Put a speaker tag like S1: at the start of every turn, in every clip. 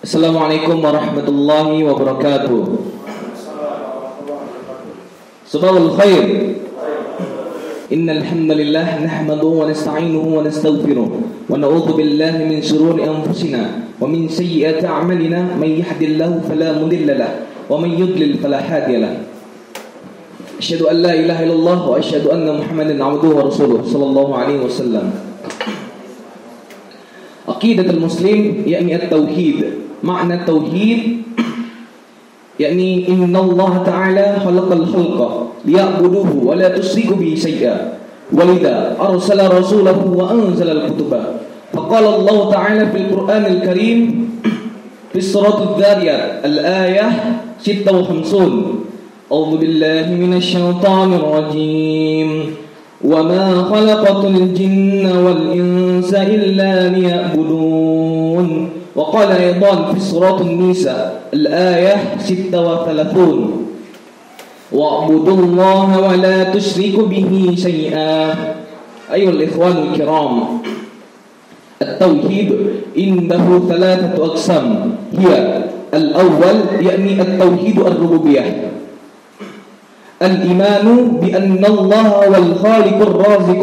S1: Assalamualaikum warahmatullahi wabarakatuh. Sabahul khair. Innal hamdalillah nahmaduhu wa nasta'inuhu wa nastaghfiruh wa na'udzu billahi min shururi anfusina wa min sayyiati a'malina may yahdihillahu fala mudilla lahu wa may yudlil fala hadiya lahu. Asyhadu an la ilaha illallah wa asyhadu anna Muhammadan 'abduhu wa rasuluh sallallahu alaihi wasallam. Aqidatul muslim yakni at-tauhid. Makna tauhid yakni innallaha ta'ala khalaqal khalqa liya'buduhu wa la tusyriku bihi syai'a walidha arsala rasulahu wa anzala al-kutuba faqala Allah ta'ala fil Qur'anil Karim fi suratul Dzariyat al-ayah 56 A'udzu billahi minasy syaithanir rajim wa ma khalaqatul jinna wal insa illa liya'budun. وقال أيضا في سورة النساء الآية 36 واعبدوا الله ولا تشركوا به شيئا. أيها الإخوان الكرام، التوحيد عنده ثلاثة أقسام هي الأول يعني التوحيد الربوبية الإيمان بأن الله هو الخالق الرازق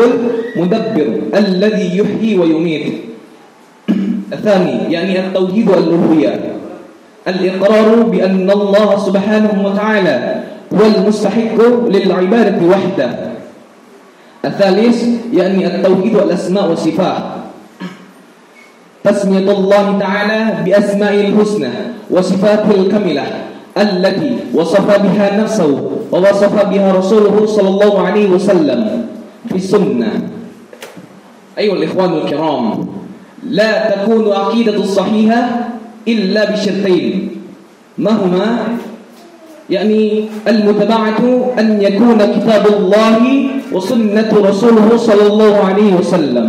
S1: المدبر الذي يحيي ويميت. الثاني يعني التوحيد الألوهية الإقرار بأن الله سبحانه وتعالى هو المستحق للعبادة وحده. الثالث يعني التوحيد الأسماء والصفات تسمية الله تعالى بأسمائه الحسنى وصفاته الكاملة التي وصف بها نفسه ووصف بها رسوله صلى الله عليه وسلم في السنة. أيها الإخوان الكرام، لا تكون عقيدة الصحيحة إلا بشرطين ما هما؟ يعني المتبعة أن يكون كتاب الله وسنة رسوله صلى الله عليه وسلم.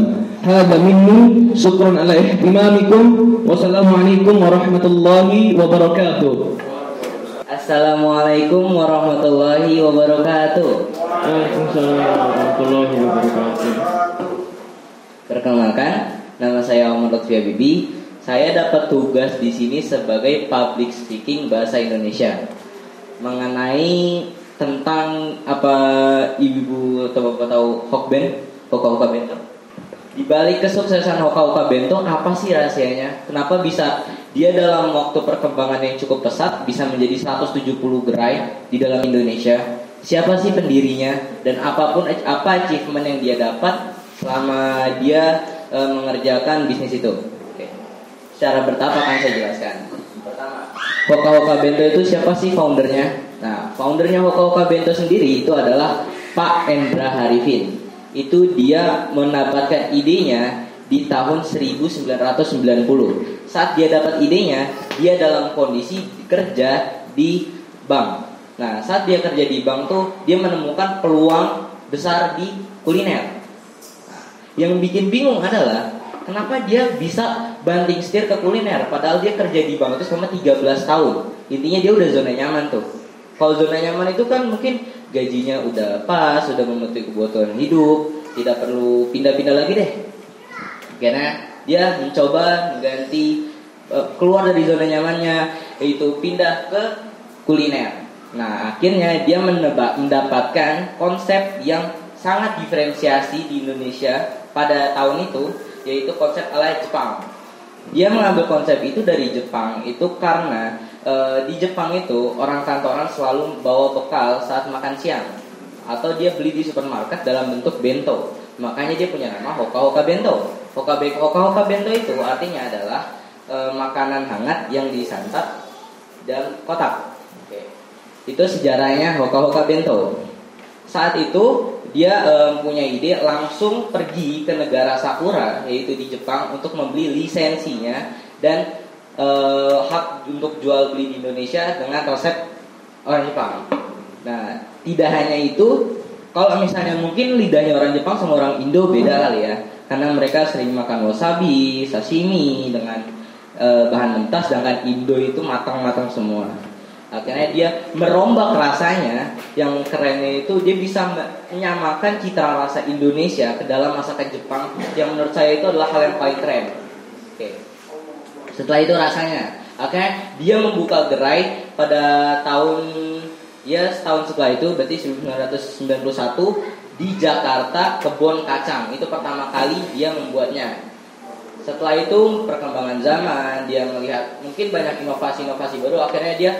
S1: هذا مني، شكرا على اهتمامكم والسلام عليكم ورحمة الله وبركاته.
S2: Assalamualaikum warahmatullahi wabarakatuh.
S1: Waalaikumsalam warahmatullahi wabarakatuh.
S2: Perkenalkan, nama saya Muhammad Lutfi Habibi. Saya dapat tugas di sini sebagai public speaking bahasa Indonesia mengenai tentang apa ibu atau bapak tahu Hoka Bento. Di balik kesuksesan Hoka Bento, apa sih rahasianya? Kenapa bisa dia dalam waktu perkembangan yang cukup pesat bisa menjadi 170 gerai di dalam Indonesia? Siapa sih pendirinya dan apa achievement yang dia dapat selama dia mengerjakan bisnis itu? Oke. Secara bertahap akan saya jelaskan. Pertama, Hoka Bento itu siapa sih foundernya? Nah, foundernya Hoka Bento sendiri itu adalah Pak Endra Harifin. Itu dia mendapatkan idenya di tahun 1990. Saat dia dapat idenya, dia dalam kondisi kerja di bank. Nah, saat dia kerja di bank tuh dia menemukan peluang besar di kuliner. Yang bikin bingung adalah kenapa dia bisa banting setir ke kuliner padahal dia kerja di bank itu selama 13 tahun. Intinya dia udah zona nyaman tuh. Kalau zona nyaman itu kan mungkin gajinya udah pas, sudah memenuhi kebutuhan hidup, tidak perlu pindah-pindah lagi deh. Karena dia mencoba mengganti keluar dari zona nyamannya, yaitu pindah ke kuliner. Nah, akhirnya dia mendapatkan konsep yang sangat diferensiasi di Indonesia pada tahun itu, yaitu konsep ala Jepang. Dia mengambil konsep itu dari Jepang itu karena di Jepang itu orang kantoran selalu bawa bekal saat makan siang, atau dia beli di supermarket dalam bentuk bento. Makanya dia punya nama Hoka Bento. Hoka Bento itu artinya adalah makanan hangat yang disantap dalam kotak. Oke. Itu sejarahnya Hoka Bento. Saat itu dia punya ide langsung pergi ke negara Sakura, yaitu di Jepang, untuk membeli lisensinya dan hak untuk jual beli di Indonesia dengan resep orang Jepang. Nah, tidak hanya itu, kalau misalnya mungkin lidahnya orang Jepang sama orang Indo beda kali ya, karena mereka sering makan wasabi, sashimi dengan bahan mentah, sedangkan Indo itu matang-matang semua. Akhirnya dia merombak rasanya. Yang kerennya itu dia bisa menyamakan cita rasa Indonesia ke dalam masakan Jepang, yang menurut saya itu adalah hal yang paling keren. Oke. Setelah itu rasanya Akhirnya dia membuka gerai pada setahun setelah itu, berarti 1991 di Jakarta, kebun kacang. Itu pertama kali dia membuatnya. Setelah itu perkembangan zaman, dia melihat mungkin banyak inovasi-inovasi baru, akhirnya dia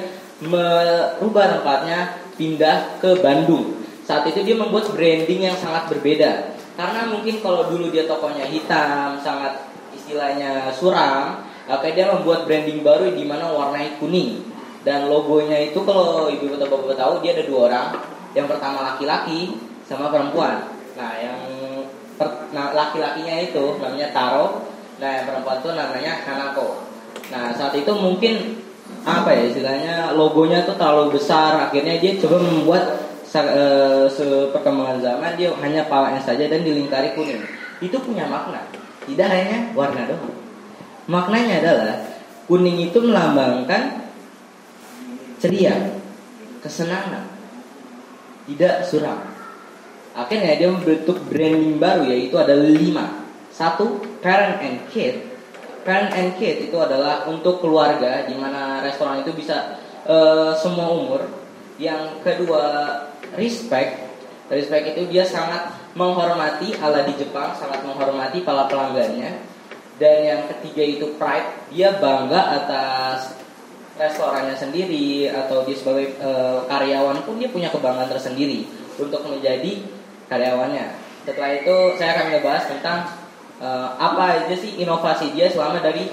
S2: merubah tempatnya, pindah ke Bandung. Saat itu dia membuat branding yang sangat berbeda. Karena mungkin kalau dulu dia tokonya hitam, sangat istilahnya suram, akhirnya dia membuat branding baru di mana warnanya kuning. Dan logonya itu kalau ibu atau bapak tahu, dia ada 2 orang. Yang pertama laki-laki sama perempuan. Nah, yang laki-lakinya itu namanya Taro. Nah, yang perempuan itu namanya Hanako. Nah, saat itu mungkin istilahnya logonya itu terlalu besar. Akhirnya dia coba membuat seperkembangan zaman, dia hanya palanya saja dan dilingkari kuning. Itu punya makna, tidak hanya warna doang. Maknanya adalah kuning itu melambangkan ceria, kesenangan, tidak suram. Akhirnya dia membentuk branding baru, yaitu ada 5. 1, parent and kid. Parent and kid itu adalah untuk keluarga, di mana restoran itu bisa semua umur. Yang kedua, respect. Respect itu dia sangat menghormati, ala di Jepang sangat menghormati para pelanggannya. Dan yang ketiga itu pride. Dia bangga atas restorannya sendiri, atau dia sebagai karyawan pun dia punya kebanggaan tersendiri untuk menjadi karyawannya. Setelah itu saya akan membahas tentang apa aja sih inovasi dia selama dari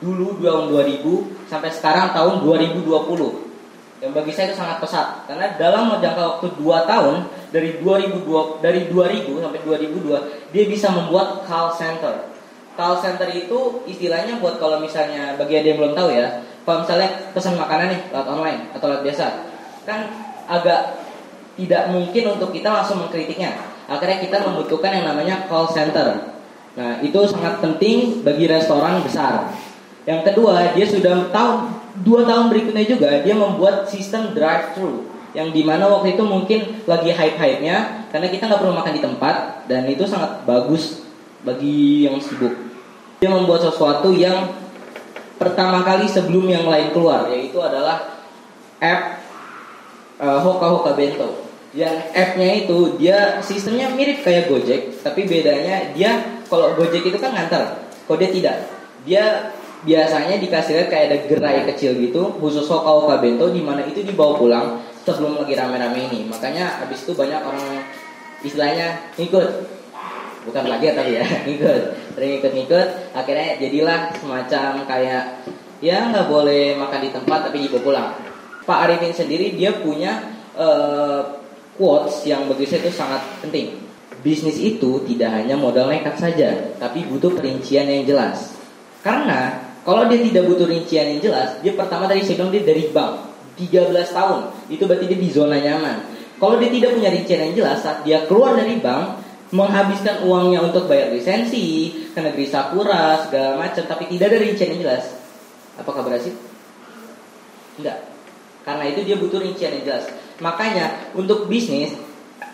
S2: dulu tahun 2000 sampai sekarang tahun 2020. Yang bagi saya itu sangat pesat, karena dalam jangka waktu 2 tahun dari 2000 sampai 2002 dia bisa membuat call center. Call center itu istilahnya buat kalau misalnya bagi ada yang belum tahu ya, kalau misalnya pesan makanan nih lewat online atau lewat biasa, kan agak tidak mungkin untuk kita langsung mengkritiknya. Akhirnya kita membutuhkan yang namanya call center. Nah, itu sangat penting bagi restoran besar. Yang kedua, dia sudah 2 tahun berikutnya juga dia membuat sistem drive-thru, yang dimana waktu itu mungkin lagi hype-hype-nya, karena kita nggak perlu makan di tempat, dan itu sangat bagus bagi yang sibuk. Dia membuat sesuatu yang pertama kali sebelum yang lain keluar, yaitu adalah app Hoka Hoka Bento. Yang app-nya itu dia sistemnya mirip kayak Gojek, tapi bedanya dia kalau Gojek itu kan ngantar, kalau dia tidak. Dia biasanya dikasih lihat kayak ada gerai kecil gitu, khusus Hoka Hoka Bento, di mana itu dibawa pulang sebelum lagi rame-rame ini. Makanya habis itu banyak orang istilahnya ngikut, bukan lagi tapi ya sering ikut. Akhirnya jadilah semacam kayak ya nggak boleh makan di tempat tapi dibawa pulang. Pak Arifin sendiri dia punya quotes yang bagi saya itu sangat penting. Bisnis itu tidak hanya modal nekat saja, tapi butuh perincian yang jelas. Karena kalau dia tidak butuh rincian yang jelas, dia pertama tadi saya bilang dia dari bank 13 tahun, itu berarti dia di zona nyaman. Kalau dia tidak punya rincian yang jelas, saat dia keluar dari bank, menghabiskan uangnya untuk bayar lisensi ke negeri Sakura segala macam, tapi tidak ada rincian yang jelas, apakah berhasil? Enggak. Karena itu dia butuh rincian yang jelas. Makanya untuk bisnis,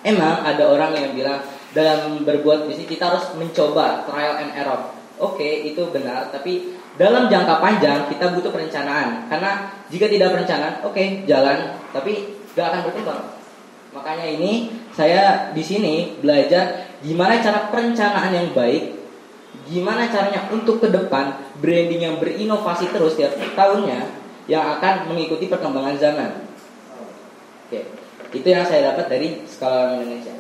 S2: emang ada orang yang bilang dalam berbuat bisnis kita harus mencoba trial and error. Oke, itu benar, tapi dalam jangka panjang kita butuh perencanaan. Karena jika tidak perencanaan, oke, jalan, tapi gak akan berkembang. Makanya ini saya di sini belajar gimana cara perencanaan yang baik, gimana caranya untuk ke depan branding yang berinovasi terus tiap tahunnya yang akan mengikuti perkembangan zaman. Oke, itu yang saya dapat dari Skala Indonesia.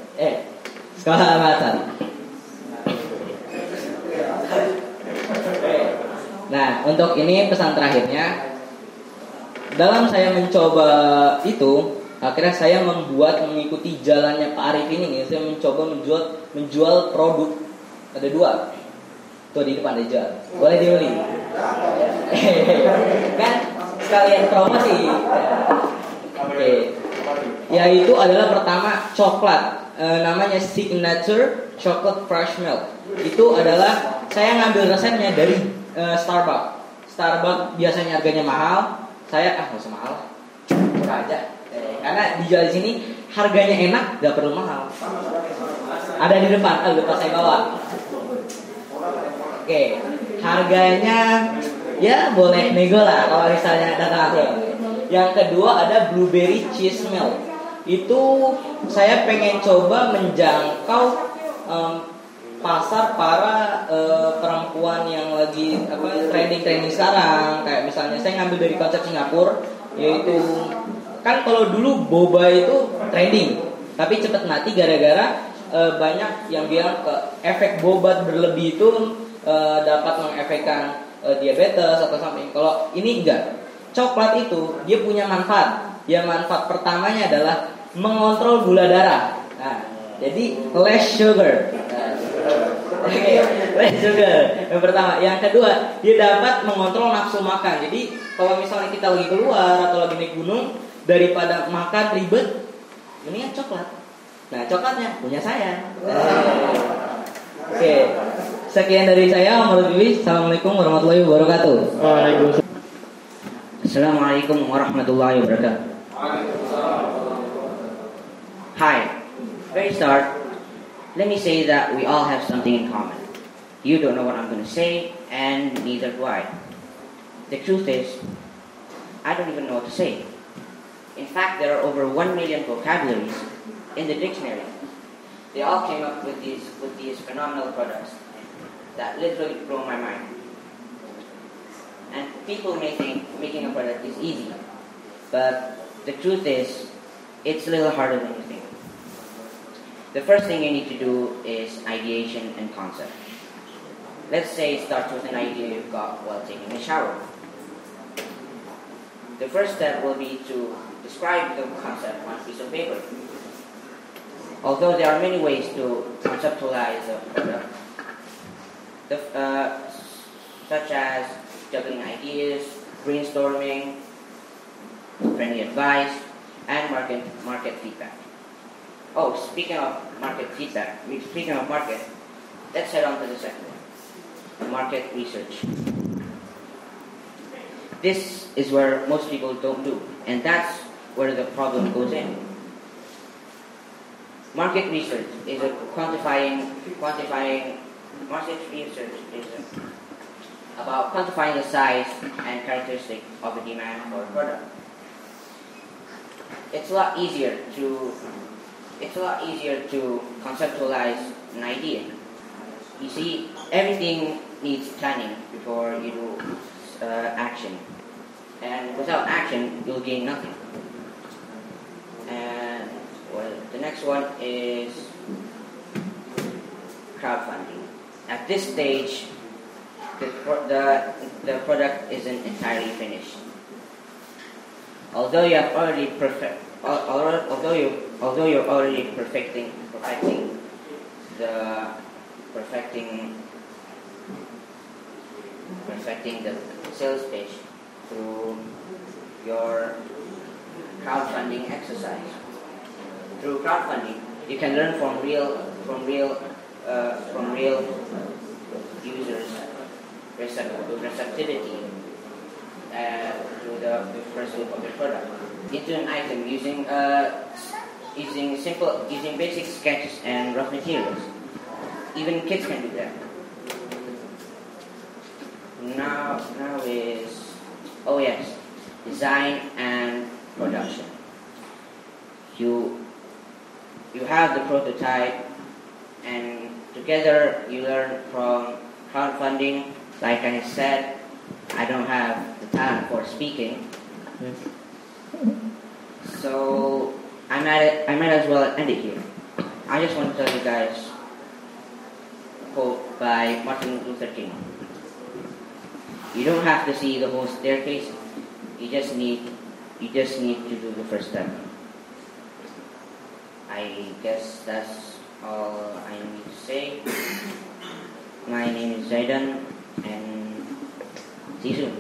S2: Skala Matan. Nah, untuk ini pesan terakhirnya. Dalam saya mencoba itu, akhirnya saya mengikuti jalannya Pak Arifin ini. Saya mencoba menjual produk. Ada 2. Tuh di depan ada jual. Boleh dibeli. Kan sekalian promosi. Oke. Yaitu adalah pertama coklat. Namanya Signature Chocolate Fresh Milk. Itu adalah saya ngambil resepnya dari Starbucks. Starbucks biasanya harganya mahal. Saya nggak usah mahal, murah aja. Karena dijual di sini harganya enak, nggak perlu mahal. Ada di depan, lupa saya bawa. Oke, harganya Ya boleh nego lah kalau misalnya datang aku. Yang kedua ada blueberry cheese milk. Itu saya pengen coba menjangkau pasar para perempuan yang lagi trending sekarang. Kayak misalnya saya ngambil dari konsep Singapura, yaitu kan kalau dulu boba itu trending, tapi cepat mati gara-gara banyak yang bilang efek boba berlebih itu dapat mengefekkan diabetes atau something. Kalau ini enggak. Coklat itu dia punya manfaat. Ya manfaat pertamanya adalah mengontrol gula darah. Nah, jadi less sugar. Less sugar. Yang pertama. Yang kedua, dia dapat mengontrol nafsu makan. Jadi kalau misalnya kita lagi keluar atau lagi naik gunung, daripada makan ribet, mendingan coklat. Nah, coklatnya punya saya. Oke. Sekian dari saya, Muhammad Bibi. Assalamualaikum warahmatullahi wabarakatuh.
S1: Waalaikumsalam.
S2: Assalamualaikum warahmatullahi wabarakatuh. Hi. Very start, let me say that we all have something in common. You don't know what I'm going to say, and neither do I. The truth is, I don't even know what to say. In fact, there are over 1 million vocabularies in the dictionary. They all came up with these phenomenal products that literally blow my mind. And people may think making a product is easy, but the truth is, it's a little harder than you think. The first thing you need to do is ideation and concept. Let's say it starts with an idea you've got while taking a shower. The first step will be to describe the concept on a piece of paper. Although there are many ways to conceptualize a product, such as juggling ideas, brainstorming, friendly advice, and market feedback. Oh, speaking of market, let's head on to the second one, market research. This is where most people don't do, and that's where the problem goes in. Market research is about quantifying the size and characteristic of the demand for a product. It's a lot easier to conceptualize an idea. You see, everything needs planning before you do action, and without action, you'll gain nothing. And the next one is crowdfunding. At this stage, the product isn't entirely finished. Although you're already perfecting the sales pitch through your crowdfunding exercise. Through crowdfunding, you can learn from real users' receptivity to the first look of the product into an item using basic sketches and rough materials. Even kids can do that. Now is design and production. You have the prototype, and together you learn from crowdfunding. Like I said, I don't have the talent for speaking, so I might as well end it here. I just want to tell you guys a quote by Martin Luther King. You don't have to see the whole staircase. You just need to do the first step. I guess that's all I need to say. My name is Zaidan, and see you soon.